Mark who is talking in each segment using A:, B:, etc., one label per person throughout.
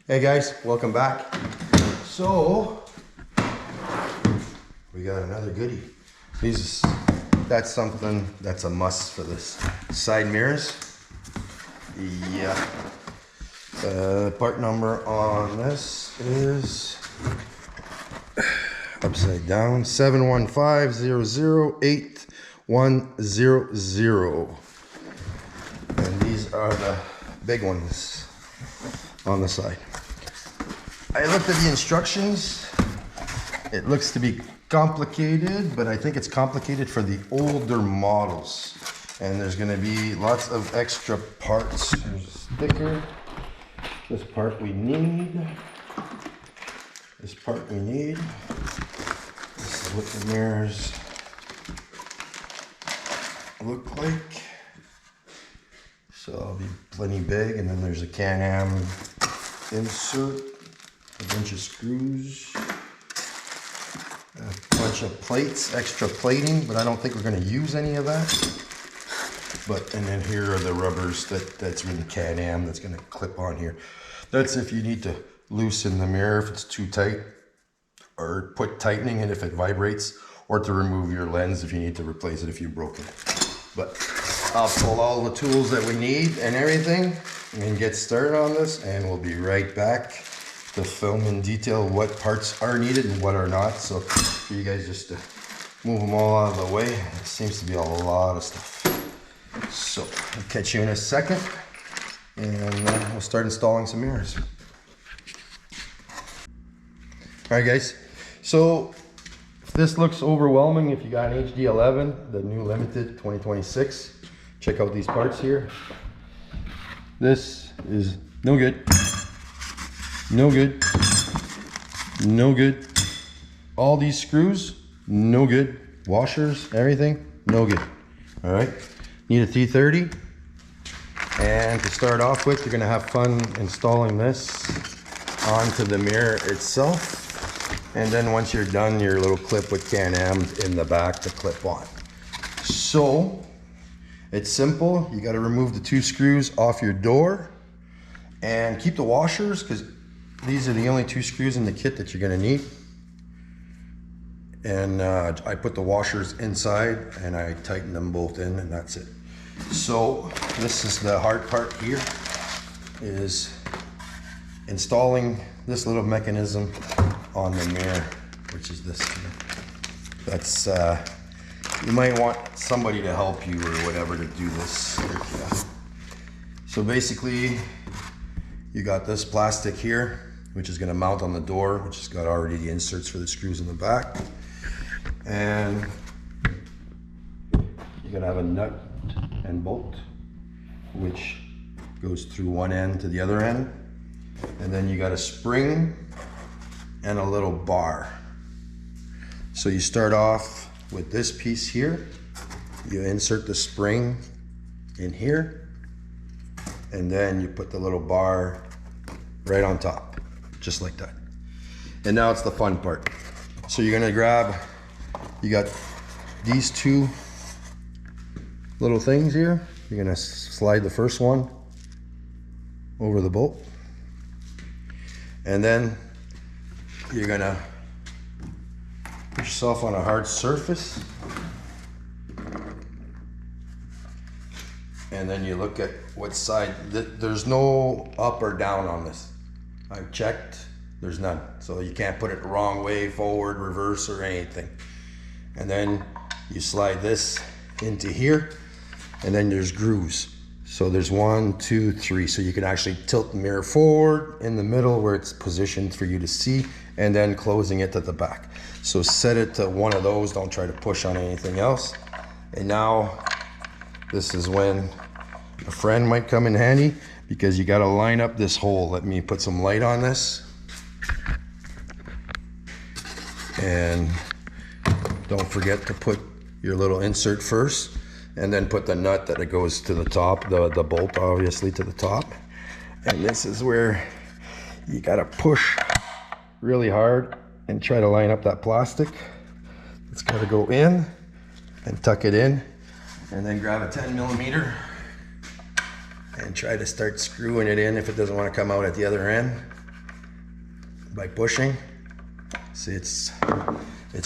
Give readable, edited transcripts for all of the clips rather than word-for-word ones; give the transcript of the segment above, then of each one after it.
A: Hey guys, welcome back. So we got another goodie. That's something that's a must for this. Side mirrors. Yeah. Part number on this is upside down 715008100. And these are the big ones on the side. I looked at the instructions. It looks to be complicated, but I think it's complicated for the older models. And there's going to be lots of extra parts. There's a sticker. This part we need. This part we need. This is what the mirrors look like. So it'll be plenty big. And then there's a Can-Am insert. A bunch of screws, a bunch of plates, extra plating, but I don't think we're going to use any of that. And then here are the rubbers that's in the Can-Am that's going to clip on here. That's if you need to loosen the mirror if it's too tight, or put tightening in if it vibrates, or to remove your lens if you need to replace it if you've broken it. But I'll pull all the tools that we need and everything and get started on this, and we'll be right back to film in detail what parts are needed and what are not. So for you guys just to move them all out of the way. It seems to be a lot of stuff. So I'll catch you in a second, and we'll start installing some mirrors. All right guys, so if this looks overwhelming, if you got an HD11, the new limited 2026, check out these parts here. This is no good. No good. No good. All these screws, no good. Washers, everything, no good. All right. Need a T30. And to start off with, you're going to have fun installing this onto the mirror itself. And then once you're done, your little clip with Can-Am in the back to clip on. So it's simple. You got to remove the 2 screws off your door and keep the washers, because these are the only 2 screws in the kit that you're going to need. And I put the washers inside and I tighten them both in, and that's it. So this is the hard part here, is installing this little mechanism on the mirror, which is this here. That's you might want somebody to help you or whatever to do this. Yeah. So basically you got this plastic here, which is going to mount on the door, which has got already the inserts for the screws in the back. And you're going to have a nut and bolt, which goes through one end to the other end. And then you got a spring and a little bar. So you start off with this piece here. You insert the spring in here, and then you put the little bar right on top. Just like that. And now it's the fun part. So you're gonna grab, you got these 2 little things here. You're gonna slide the first one over the bolt. And then you're gonna put yourself on a hard surface. And then you look at what side, there's no up or down on this. I've checked, there's none. So you can't put it the wrong way, forward, reverse, or anything. And then you slide this into here, and then there's grooves. So there's 1, 2, 3. So you can actually tilt the mirror forward in the middle where it's positioned for you to see, and then closing it to the back. So set it to one of those, don't try to push on anything else. And now this is when a friend might come in handy, because you got to line up this hole. Let me put some light on this. And don't forget to put your little insert first, and then put the nut that it goes to the top, the bolt obviously to the top. And this is where you got to push really hard and try to line up that plastic. It's got to go in and tuck it in, and then grab a 10mm and try to start screwing it in if it doesn't want to come out at the other end. by pushing. See, it's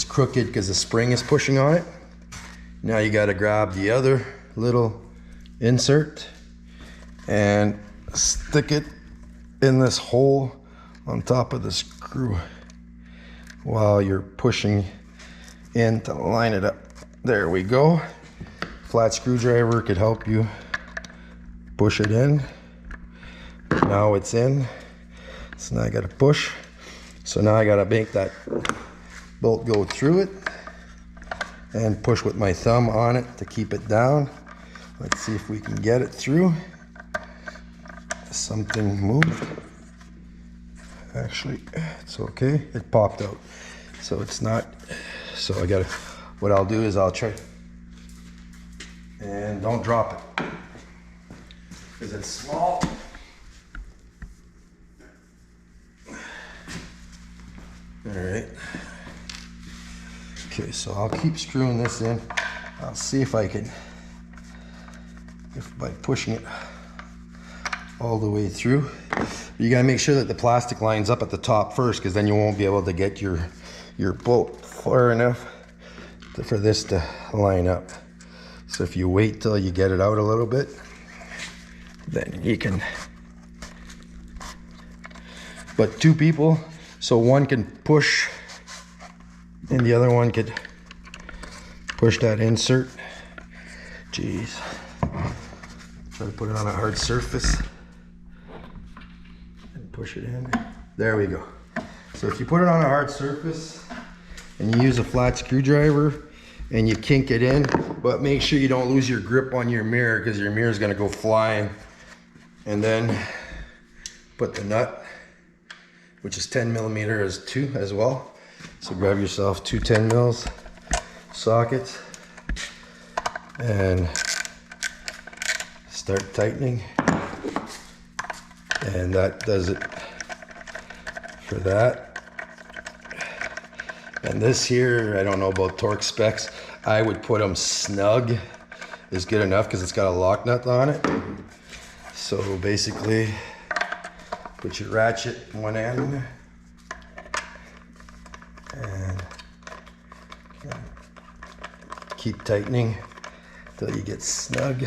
A: crooked because the spring is pushing on it. Now you got to grab the other little insert and stick it in this hole on top of the screw while you're pushing in to line it up. There we go. Flat screwdriver could help you push it in. Now it's in. So now I got to push. So now I got to make that bolt go through it and push with my thumb on it to keep it down. Let's see if we can get it through. Something moved. Actually, it's okay. It popped out. So it's not. So I gotta, what I'll do is I'll try. And don't drop it. Because it's small. Alright. Okay, so I'll keep screwing this in. I'll see if I can, if by pushing it all the way through. You gotta make sure that the plastic lines up at the top first, because then you won't be able to get your bolt far enough for this to line up. So if you wait till you get it out a little bit, then you can. But two people, so one can push and the other one could push that insert. Jeez. Try to put it on a hard surface and push it in. There we go. So if you put it on a hard surface and you use a flat screwdriver and you kink it in, but make sure you don't lose your grip on your mirror, because your mirror is going to go flying. And then put the nut, which is 10 millimeter as well. So grab yourself two 10 mils sockets and start tightening. And that does it for that. And this here, I don't know about torque specs. I would put them snug is good enough, because it's got a lock nut on it. So basically, put your ratchet in one end and keep tightening until you get snug.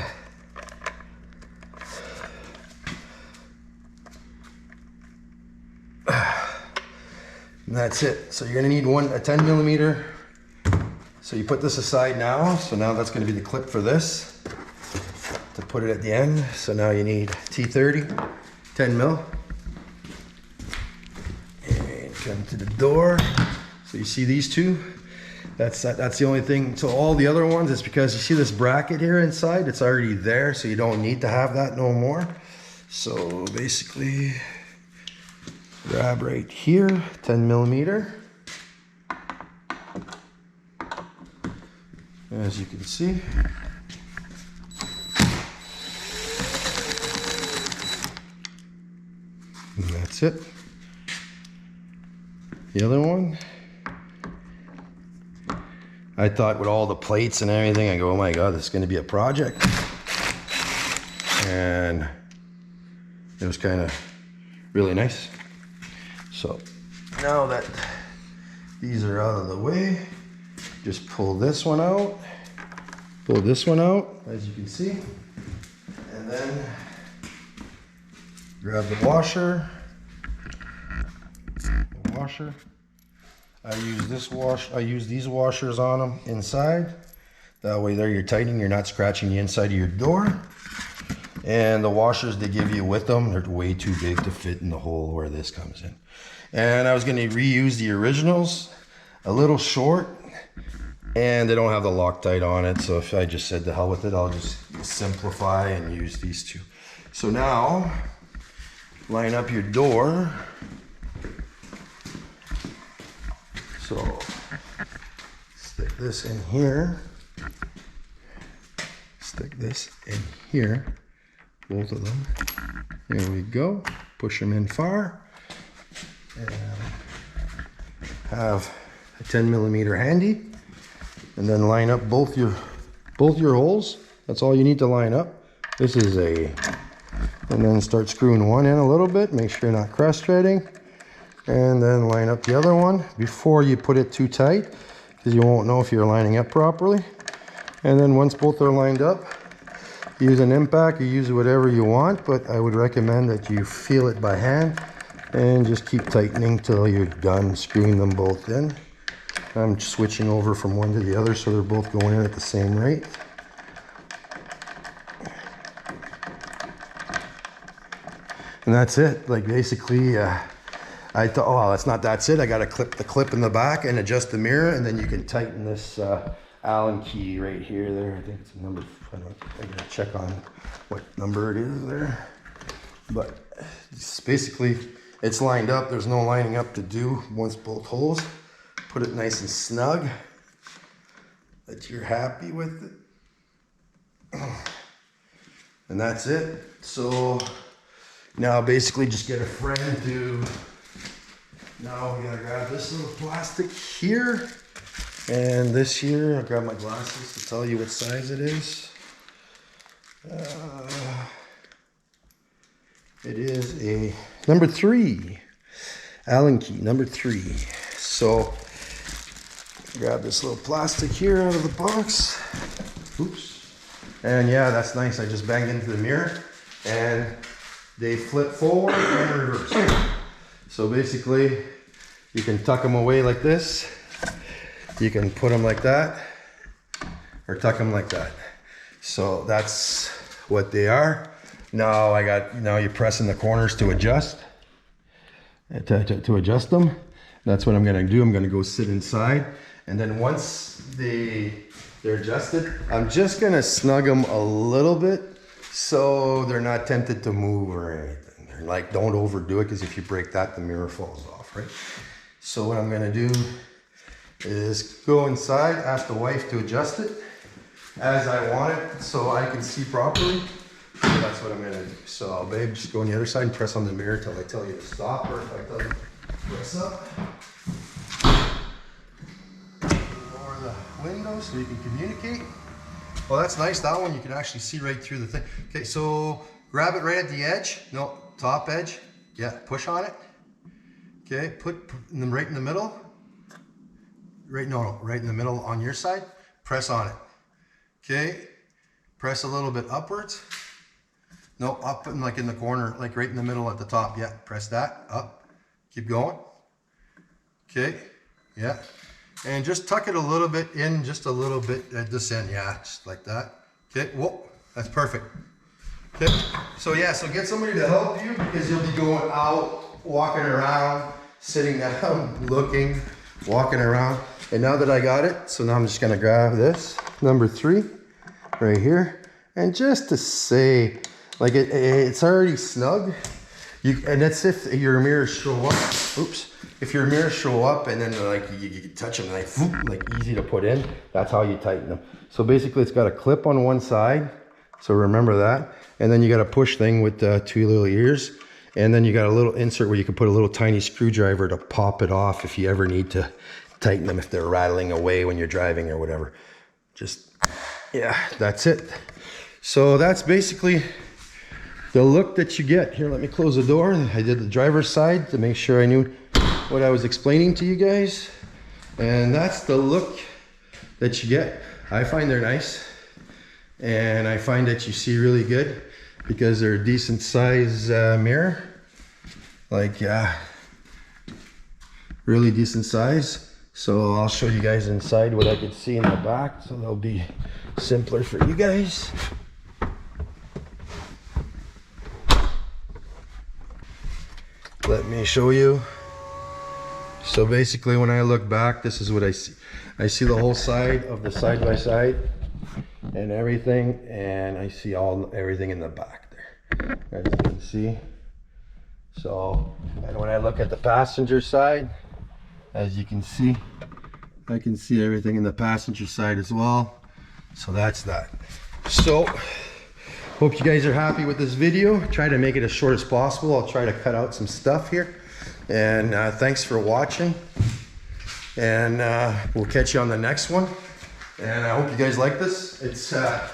A: And that's it. So you're gonna need a 10 millimeter. So you put this aside now. So now that's gonna be the clip for this to put it at the end. So now you need T30, 10 mil. And come to the door. So you see these two? That's the only thing. So all the other ones, it's because you see this bracket here inside, it's already there, so you don't need to have that no more. So basically, grab right here, 10 millimeter. As you can see. And that's it. The other one, I thought with all the plates and everything, I go, oh my God, this is going to be a project. And it was kind of really nice. So now that these are out of the way, just pull this one out, as you can see, and then grab the washer. I use these washers on them inside. That way there you're tightening, you're not scratching the inside of your door. And the washers they give you with them, they're way too big to fit in the hole where this comes in. And I was gonna reuse the originals, a little short, and they don't have the Loctite on it. So if I just said to hell with it, I'll just simplify and use these two. So now, line up your door. So stick this in here, stick this in here, both of them. There we go. Push them in far, and have a 10 millimeter handy, and then line up both your holes. That's all you need to line up. This is and then start screwing one in a little bit. Make sure you're not cross threading. And then line up the other one before you put it too tight, because you won't know if you're lining up properly. And then once both are lined up, use an impact or use whatever you want, but I would recommend that you feel it by hand and just keep tightening till you're done screwing them both in. I'm switching over from one to the other so they're both going in at the same rate. And that's it. Like basically, I thought, oh, that's it. I got to clip the clip in the back and adjust the mirror, and then you can tighten this Allen key right here. There, I think it's a number. I gotta check on what number it is there. But it's basically, it's lined up. There's no lining up to do once both holes. Put it nice and snug. That you're happy with it. And that's it. So now basically just get a friend to, now we gotta grab this little plastic here. And this here, I'll grab my glasses to tell you what size it is. It is a number 3. Allen key, number 3. So grab this little plastic here out of the box. Oops. And yeah, that's nice. I just banged into the mirror and they flip forward and reverse. So basically, you can tuck them away like this. You can put them like that or tuck them like that. So that's what they are. Now you're pressing the corners to adjust. To adjust them. That's what I'm gonna do. I'm gonna go sit inside. And then once they're adjusted, I'm just gonna snug them a little bit so they're not tempted to move or anything. They're like, don't overdo it, because if you break that, the mirror falls off, right? So what I'm gonna do is go inside, ask the wife to adjust it as I want it so I can see properly. So that's what I'm gonna do. So babe, just go on the other side and press on the mirror till I tell you to stop, or if I tell you to press up. Lower the window so you can communicate. Well, that's nice. That one you can actually see right through the thing. Okay, so grab it right at the edge. No, top edge. Yeah, push on it. Okay, put them right in the middle. Right in the middle on your side. Press on it. Okay, press a little bit upwards. No, up and like in the corner, like right in the middle at the top. Yeah, press that, up. Keep going. Okay, yeah. And just tuck it a little bit in, just a little bit at this end. Yeah, just like that. Okay, whoa, that's perfect. Okay, so yeah, so get somebody to help you, because you'll be going out, walking around, sitting down, looking, walking around. And now that I got it, so now I'm just gonna grab this, number 3, right here. And just to say, like it's already snug. And that's if your mirrors show up. Oops. If your mirrors show up and then like you can touch them like easy to put in, that's how you tighten them. So basically it's got a clip on one side. So remember that. And then you got a push thing with 2 little ears. And then you got a little insert where you can put a little tiny screwdriver to pop it off if you ever need to tighten them, if they're rattling away when you're driving or whatever. Just, yeah, that's it. So that's basically the look that you get. Here, let me close the door. I did the driver's side to make sure I knew what I was explaining to you guys. And that's the look that you get. I find they're nice. And I find that you see really good because they're a decent size mirror. Like, really decent size. So I'll show you guys inside what I could see in the back, so that'll be simpler for you guys. Let me show you. So basically when I look back, this is what I see. I see the whole side of the side-by-side and everything, and I see everything in the back there, as you can see. So, and when I look at the passenger side, as you can see, I can see everything in the passenger side as well. So that's that. So, hope you guys are happy with this video. Try to make it as short as possible. I'll try to cut out some stuff here. And thanks for watching. And we'll catch you on the next one. And I hope you guys like this. It's I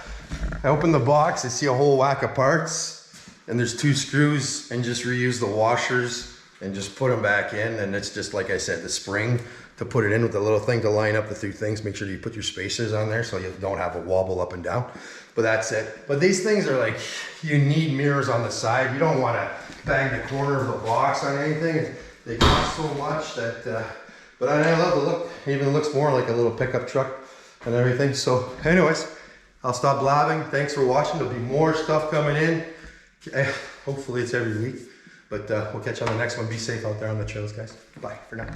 A: opened the box, I see a whole whack of parts. And there's 2 screws, and just reuse the washers and just put them back in. And it's just, like I said, the spring to put it in with the little thing to line up the two things. Make sure you put your spacers on there so you don't have a wobble up and down. But that's it. But these things are like, you need mirrors on the side. You don't want to bang the corner of the box on anything. They cost so much that, but I love the look. It even looks more like a little pickup truck and everything. So anyways, I'll stop blabbing. Thanks for watching. There'll be more stuff coming in. Hopefully it's every week. But we'll catch you on the next one. Be safe out there on the trails, guys. Bye for now.